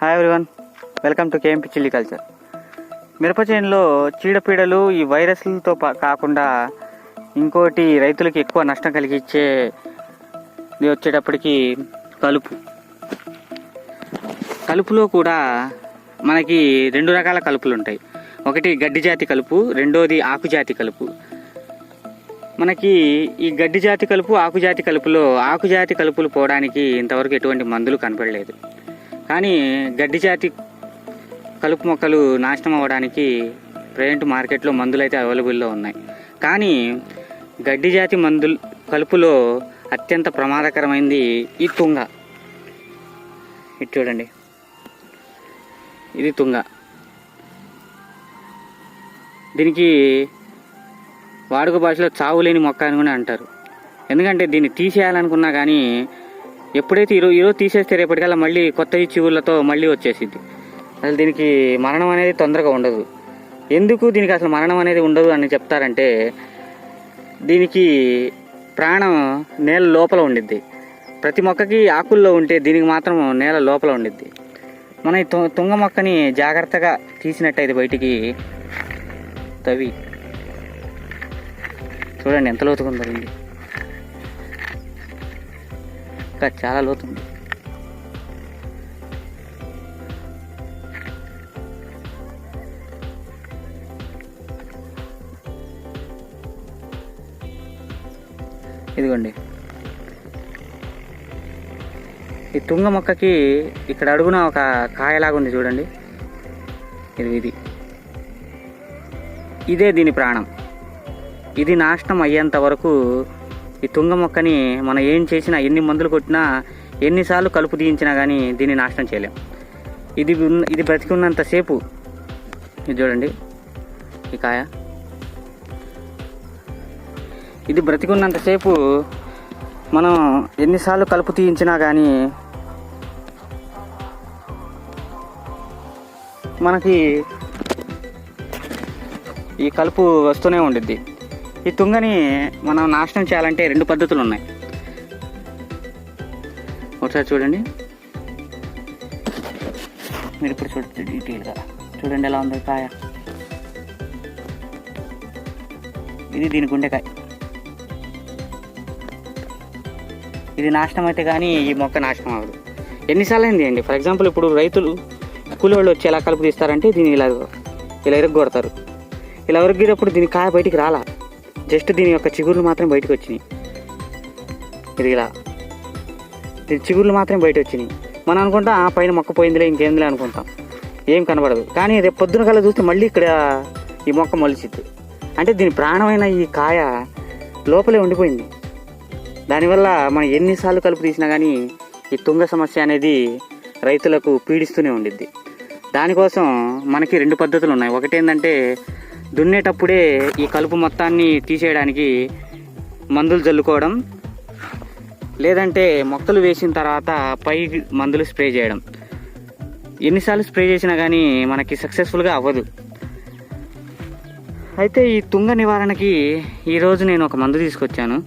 Hi everyone, welcome to KMP chilli culture. మిరప చేనులో చీడపీడలు ఈ వైరస్లతో కాకుండా ఇంకోటి రైతులకు ఎక్కువ నష్టం కలిగించే వచ్చేటప్పటికి కలుపులో కూడా మనకి రెండు రకాల కలుపులు ఉంటాయి. ఒకటి గడ్డి జాతి కలుపు, రెండోది ఆకుజాతి కలుపు. మనకి ఈ గడ్డి జాతి కలుపు, ఆకుజాతి కలుపులో ఆకుజాతి కలుపులు పోవడానికి ఇంతవరకు ఎటువంటి మందులు కనపడలేదు. కానీ గడ్డి జాతి కలుపు మొక్కలు నాశనం అవ్వడానికి ప్రజెంట్ మార్కెట్లో మందులు అయితే అవైలబుల్లో ఉన్నాయి. కానీ గడ్డి జాతి మందులు కలుపులో అత్యంత ప్రమాదకరమైనది ఈ తుంగ. ఇది చూడండి, ఇది తుంగ. దీనికి వాడుక భాషలో చావులేని మొక్క అని కూడా అంటారు. ఎందుకంటే దీన్ని తీసేయాలనుకున్నా కానీ ఎప్పుడైతే ఈరోజు తీసేస్తే రేపటికల్లా మళ్ళీ కొత్త చిగుళ్ళతో మళ్ళీ వచ్చేసిద్ది. అసలు దీనికి మరణం అనేది తొందరగా ఉండదు. ఎందుకు దీనికి అసలు మరణం అనేది ఉండదు అని చెప్తారంటే, దీనికి ప్రాణం నేల లోపల ఉండిద్ది. ప్రతి మొక్కకి ఆకుల్లో ఉంటే దీనికి మాత్రం నేల లోపల ఉండిద్ది. మన ఈ తుంగ మొక్కని జాగ్రత్తగా తీసినట్టయితే బయటికి తవ్వి చూడండి ఎంత లోతుగా ఉందో. ఇంకా చాలా లోతుంది. ఇదిగోండి, ఈ తుంగ మొక్కకి ఇక్కడ అడుగున ఒక కాయలాగా ఉంది చూడండి. ఇదే దీని ప్రాణం. ఇది నాశనం అయ్యేంత వరకు ఈ తుంగ మొక్కని మనం ఏం చేసినా, ఎన్ని మందులు కొట్టినా, ఎన్నిసార్లు కలుపు తీయించినా కానీ దీన్ని నాశనం చేయలేం. ఇది బ్రతికి ఉన్నంతసేపు, ఇది చూడండి ఈ కాయ, ఇది బ్రతికి ఉన్నంతసేపు మనం ఎన్నిసార్లు కలుపు తీయించినా కానీ మనకి ఈ కలుపు వస్తూనే ఉండిద్ది. ఈ తుంగని మనం నాశనం చేయాలంటే రెండు పద్ధతులు ఉన్నాయి. ఒకసారి చూడండి, మీరు ఇప్పుడు చూడండి డీటెయిల్గా చూడండి ఎలా ఉంది కాయ. ఇది దీని గుండెకాయ. ఇది నాశనం అయితే కానీ ఈ మొక్క నాశనం అవ్వదు. ఎన్నిసార్లు అయింది అండి. ఫర్ ఎగ్జాంపుల్ ఇప్పుడు రైతులు కూలీవాళ్ళు వచ్చి ఎలా కలుపు తీస్తారంటే దీన్ని ఇలా ఇరగొడతారు. ఇలా ఇరగేటప్పుడు దీని కాయ బయటికి రాలా, జస్ట్ దీని యొక్క చిగుర్లు మాత్రం బయటకు వచ్చినాయి. ఇది ఇలా దీని చిగుర్లు మాత్రం బయట వచ్చినాయి. మనం అనుకుంటాం ఆ పైన మొక్క పోయిందిలే, ఇంకేందిలే అనుకుంటాం, ఏం కనబడదు. కానీ రేపు పొద్దున కల్లా చూస్తే మళ్ళీ ఇక్కడ ఈ మొక్క మొలిచిద్ది. అంటే దీని ప్రాణమైన ఈ కాయ లోపలే ఉండిపోయింది. దానివల్ల మనం ఎన్నిసార్లు కలుపు తీసినా కానీ ఈ తుంగ సమస్య అనేది రైతులకు పీడిస్తూనే ఉండిద్ది. దానికోసం మనకి రెండు పద్ధతులు ఉన్నాయి. ఒకటి ఏంటంటే, దున్నేటప్పుడే ఈ కలుపు మొత్తాన్ని తీసేయడానికి మందులు చల్లుకోవడం, లేదంటే మొక్కలు వేసిన తర్వాత పై మందులు స్ప్రే చేయడం. ఎన్నిసార్లు స్ప్రే చేసినా కానీ మనకి సక్సెస్ఫుల్గా అవ్వదు. అయితే ఈ తుంగ నివారణకి ఈరోజు నేను ఒక మందు తీసుకొచ్చాను.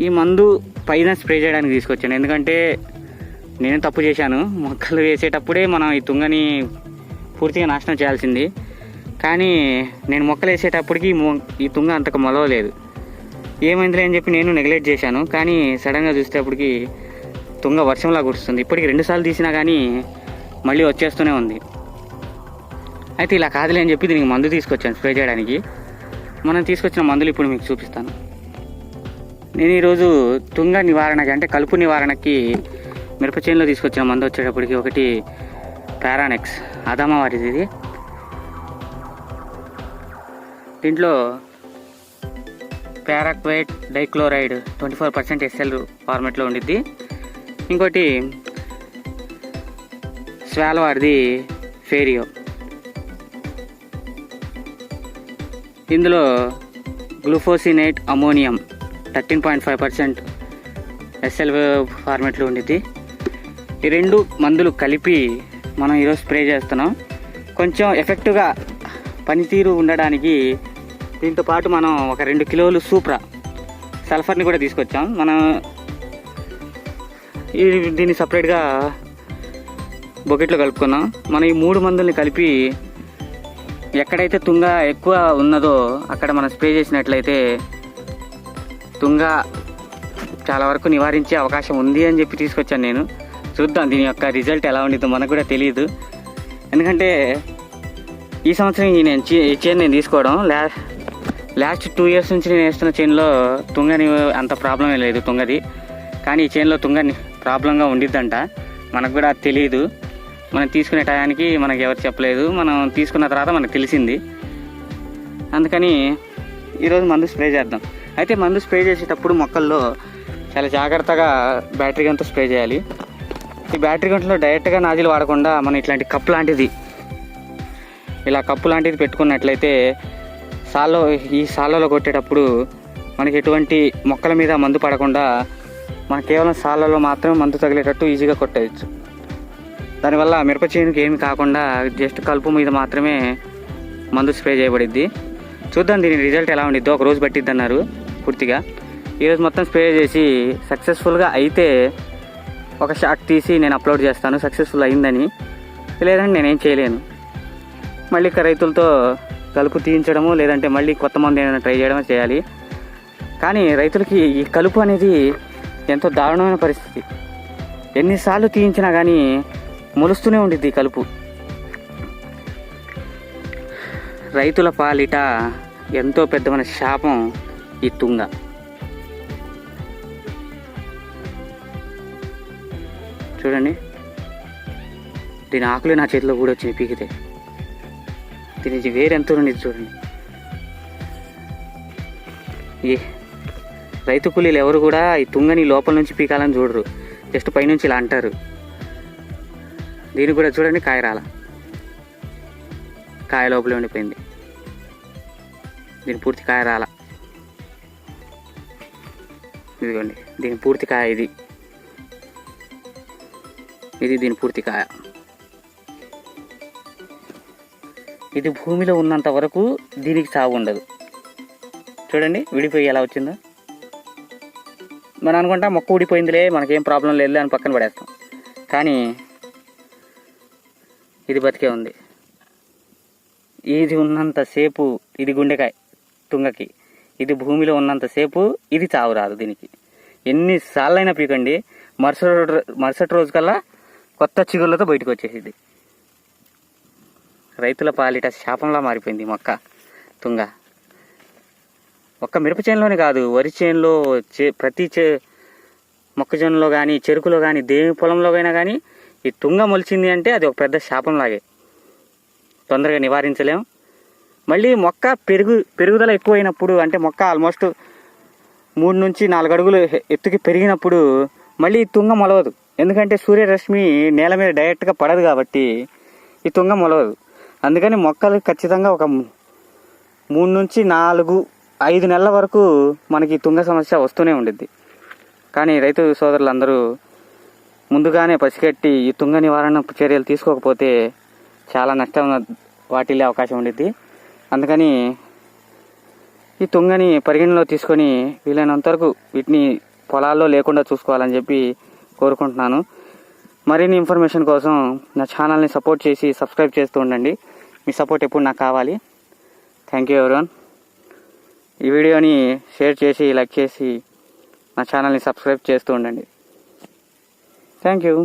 ఈ మందు పైన స్ప్రే చేయడానికి తీసుకొచ్చాను. ఎందుకంటే నేను తప్పు చేశాను. మొక్కలు వేసేటప్పుడే మనం ఈ తుంగని పూర్తిగా నాశనం చేయాల్సింది. కానీ నేను మొక్కలు వేసేటప్పటికి ఈ తుంగ అంతకు మొలవలేదు. ఏమైందిలే అని చెప్పి నేను నెగ్లెక్ట్ చేశాను. కానీ సడన్గా చూసేటప్పటికి తుంగ వర్షంలా కురుస్తుంది. ఇప్పటికి 2 సార్లు తీసినా కానీ మళ్ళీ వచ్చేస్తూనే ఉంది. అయితే ఇలా కాదులే అని చెప్పి దీనికి మందు తీసుకొచ్చాను స్ప్రే చేయడానికి. మనం తీసుకొచ్చిన మందులు ఇప్పుడు మీకు చూపిస్తాను. నేను ఈరోజు తుంగ నివారణకి అంటే కలుపు నివారణకి మిరప చేనులో తీసుకొచ్చిన మందు వచ్చేటప్పటికి ఒకటి పారానెక్స్, అదామా వారిది. ఇది దీంట్లో పారాక్వేట్ డైక్లోరైడ్ 24% SL ఫార్మెట్లో ఉండిద్ది. ఇంకోటి స్వాల్ వారిది ఫేరియో. ఇందులో గ్లూఫోసినేట్ అమోనియం 13.5% SL ఫార్మెట్లో ఉండిద్ది. ఈ రెండు మందులు కలిపి మనం ఈరోజు స్ప్రే చేస్తున్నాం. కొంచెం ఎఫెక్టివ్గా పనితీరు ఉండడానికి దీంతో పాటు మనం ఒక 2 కిలోలు సూప్రా సల్ఫర్ని కూడా తీసుకొచ్చాం. మనం దీన్ని సపరేట్గా బకెట్లో కలుపుకున్నాం. మనం ఈ 3 మందుల్ని కలిపి ఎక్కడైతే తుంగ ఎక్కువ ఉన్నదో అక్కడ మనం స్ప్రే చేసినట్లయితే తుంగ చాలా వరకు నివారించే అవకాశం ఉంది అని చెప్పి తీసుకొచ్చాను నేను. చూద్దాం దీని యొక్క రిజల్ట్ ఎలా ఉండిద్దో, మనకు కూడా తెలియదు. ఎందుకంటే ఈ సంవత్సరం ఈ చైన్ నేను తీసుకోవడం లాస్ట్ 2 years నుంచి నేను వేస్తున్న చైన్లో తుంగని అంత ప్రాబ్లం లేదు తుంగది. కానీ ఈ చైన్లో తుంగని ప్రాబ్లంగా ఉండిద్దంట. మనకు కూడా తెలియదు. మనం తీసుకునే టయానికి మనకు ఎవరు చెప్పలేదు. మనం తీసుకున్న తర్వాత మనకు తెలిసింది. అందుకని ఈరోజు మందు స్ప్రే చేద్దాం. అయితే మందు స్ప్రే చేసేటప్పుడు మొక్కల్లో చాలా జాగ్రత్తగా బ్యాటరీ గన్తో స్ప్రే చేయాలి. ఈ బ్యాటరీ గన్లో డైరెక్ట్గా నాజిల్ వాడకుండా మనం ఇట్లాంటి కప్ లాంటిది, ఇలా కప్పు లాంటిది పెట్టుకున్నట్లయితే ఈ సాళ్ళలో కొట్టేటప్పుడు మనకి ఎటువంటి మొక్కల మీద మందు పడకుండా మన కేవలం సాళ్ళలో మాత్రమే మందు తగిలేటట్టు ఈజీగా కొట్టేయచ్చు. దానివల్ల మిరప చేనుకి ఏమి కాకుండా జస్ట్ కలుపు మీద మాత్రమే మందు స్ప్రే చేయబడిద్ది. చూద్దాం దీని రిజల్ట్ ఎలా ఉండిద్దో. 1 రోజు పట్టిద్ది అన్నారు పూర్తిగా. ఈరోజు మొత్తం స్ప్రే చేసి సక్సెస్ఫుల్గా అయితే ఒక షాట్ తీసి నేను అప్లోడ్ చేస్తాను సక్సెస్ఫుల్ అయిందని. లేదంటే నేనేం చేయలేను. మళ్ళీ రైతులతో కలుపు తీయించడము లేదంటే మళ్ళీ కొత్త మందు ఏమైనా ట్రై చేయడమో చేయాలి. కానీ రైతులకి ఈ కలుపు అనేది ఎంతో దారుణమైన పరిస్థితి. ఎన్నిసార్లు తీయించినా కానీ మొలుస్తూనే ఉండిద్ది ఈ కలుపు. రైతుల పాలిట ఎంతో పెద్దమైన శాపం ఈ తుంగ. చూడండి, దీని ఆకులు నా చేతిలో కూడా వచ్చి పీకితే దీనికి వేరెంతో ఉండేది. చూడండి, ఈ రైతు కూలీలు ఎవరు కూడా ఈ తుంగని లోపల నుంచి పీకాలని చూడరు, జస్ట్ పైనుంచి ఇలా అంటారు. దీనికి కూడా చూడండి, కాయ రాల, కాయ లోపలే ఉండిపోయింది. దీని పూర్తి కాయ రాల. ఇదిగోండి, దీని పూర్తి కాయ ఇది దీని పూర్తి కాయ. ఇది భూమిలో ఉన్నంత వరకు దీనికి సాగు ఉండదు. చూడండి విడిపోయి ఎలా వచ్చిందో. మనం అనుకుంటా మొక్క ఊడిపోయిందిలే, మనకేం ప్రాబ్లం లేదు అని పక్కన పడేస్తాం. కానీ ఇది బతికే ఉంది. ఇది ఉన్నంతసేపు ఇది గుండెకాయ తుంగకి. ఇది భూమిలో ఉన్నంతసేపు ఇది చావు రాదు దీనికి. ఎన్నిసార్లైనా పీకండి, మరుసటి రోజు కల్లా కొత్త చిగుళ్ళతో బయటకు వచ్చేసింది. రైతుల పాలిట శాపంలా మారిపోయింది మొక్క తుంగ. ఒక్క మిరప చేనులోనే కాదు, వరి చేనులో ప్రతి మొక్కజొన్నలో కానీ చెరుకులో కానీ దేని పొలంలో అయినా కానీ ఈ తుంగ మొలిచింది అంటే అది ఒక పెద్ద శాపంలాగే. తొందరగా నివారించలేం. మళ్ళీ మొక్క పెరుగుదల ఎక్కువైనప్పుడు, అంటే మొక్క ఆల్మోస్ట్ 3 నుంచి 4 అడుగులు ఎత్తుకి పెరిగినప్పుడు మళ్ళీ ఈ తుంగ మొలవదు. ఎందుకంటే సూర్యరశ్మి నేల మీద డైరెక్ట్గా పడదు కాబట్టి ఈ తుంగ మొలవదు. అందుకని మొక్కలు ఖచ్చితంగా ఒక 3 నుంచి 4-5 నెలల వరకు మనకి తుంగ సమస్య వస్తూనే ఉండిద్ది. కానీ రైతు సోదరులందరూ ముందుగానే పసిగట్టి ఈ తుంగ నివారణ చర్యలు తీసుకోకపోతే చాలా నష్టం వాటిల్లే అవకాశం ఉండిద్ది. అందుకని ఈ తుంగని పరిగణలో తీసుకొని వీలైనంత వరకు వీటిని పొలాల్లో లేకుండా చూసుకోవాలని చెప్పి కోరుకుంటున్నాను. మరిన్ని ఇన్ఫర్మేషన్ కోసం నా ఛానల్ని సపోర్ట్ చేసి సబ్స్క్రైబ్ చేస్తూ ఉండండి. మీ సపోర్ట్ ఎప్పుడు నాకు కావాలి. Thank you everyone. ఈ వీడియోని షేర్ చేసి లైక్ చేసి నా ఛానల్ని సబ్స్క్రైబ్ చేస్తూ ఉండండి. Thank you.